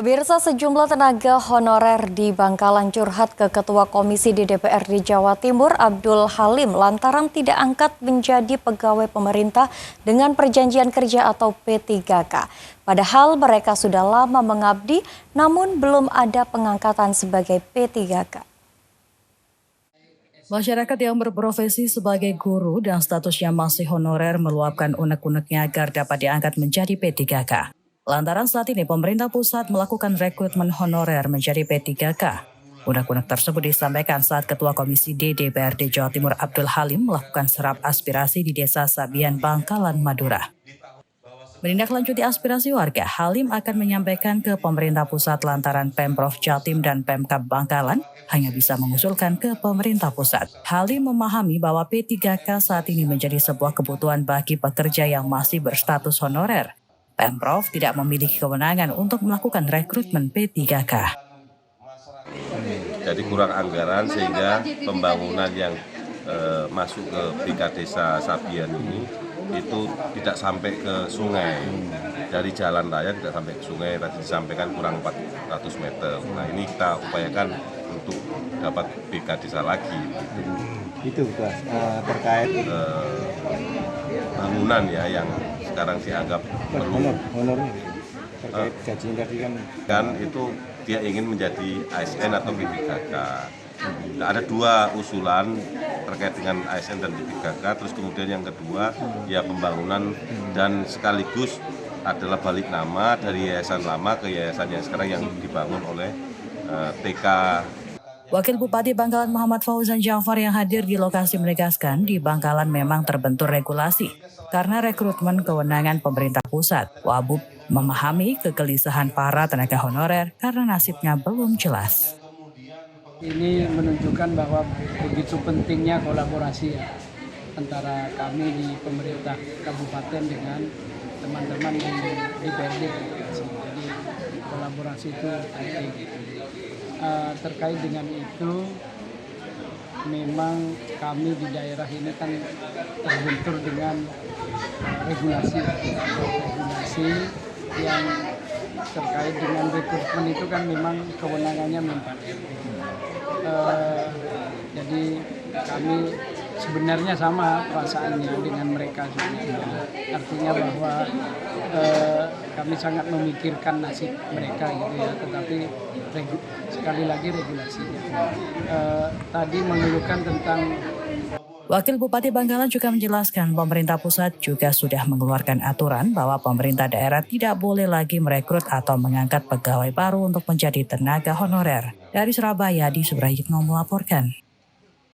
Pemirsa, sejumlah tenaga honorer di Bangkalan curhat ke Ketua Komisi di DPRD Jawa Timur, Abdul Halim, lantaran tidak angkat menjadi pegawai pemerintah dengan perjanjian kerja atau P3K. Padahal mereka sudah lama mengabdi, namun belum ada pengangkatan sebagai P3K. Masyarakat yang berprofesi sebagai guru dan statusnya masih honorer meluapkan unek-uneknya agar dapat diangkat menjadi P3K. Lantaran saat ini pemerintah pusat melakukan rekrutmen honorer menjadi P3K. Unek-unek tersebut disampaikan saat Ketua Komisi D DPRD Jawa Timur Abdul Halim melakukan serap aspirasi di Desa Sabian, Bangkalan, Madura. Menindaklanjuti aspirasi warga, Halim akan menyampaikan ke pemerintah pusat lantaran Pemprov Jatim dan Pemkab Bangkalan hanya bisa mengusulkan ke pemerintah pusat. Halim memahami bahwa P3K saat ini menjadi sebuah kebutuhan bagi pekerja yang masih berstatus honorer. Pemprov tidak memiliki kewenangan untuk melakukan rekrutmen P3K. Jadi kurang anggaran sehingga pembangunan yang masuk ke BK Desa Sabian ini itu tidak sampai ke sungai. Dari jalan raya tidak sampai ke sungai, tadi disampaikan kurang 400 meter. Nah ini kita upayakan untuk dapat BK Desa lagi. Itu terkait bangunan ya yang sekarang dianggap perlu. honornya terkait gaji tadi kan itu dia ingin menjadi ASN atau P3K. Nah, ada dua usulan terkait dengan ASN dan P3K. Terus kemudian yang kedua ya pembangunan dan sekaligus adalah balik nama dari yayasan lama ke yayasan yang sekarang yang dibangun oleh TK. Wakil Bupati Bangkalan Muhammad Fauzan Jafar yang hadir di lokasi menegaskan di Bangkalan memang terbentur regulasi karena rekrutmen kewenangan pemerintah pusat. Wabub memahami kegelisahan para tenaga honorer karena nasibnya belum jelas. Ini menunjukkan bahwa begitu pentingnya kolaborasi antara kami di pemerintah kabupaten dengan teman-teman di DPRD. Jadi kolaborasi itu penting. Terkait dengan itu, memang kami di daerah ini kan terbentur dengan regulasi yang terkait dengan rekrutmen itu kan memang kewenangannya Mendagri. Jadi kami sebenarnya sama perasaannya dengan mereka sebenarnya. Artinya bahwa kami sangat memikirkan nasib mereka gitu ya, tetapi sekali lagi regulasinya. Tadi mengeluhkan tentang Wakil Bupati Bangkalan juga menjelaskan pemerintah pusat juga sudah mengeluarkan aturan bahwa pemerintah daerah tidak boleh lagi merekrut atau mengangkat pegawai baru untuk menjadi tenaga honorer. Dari Surabaya, Di Subrayitno melaporkan.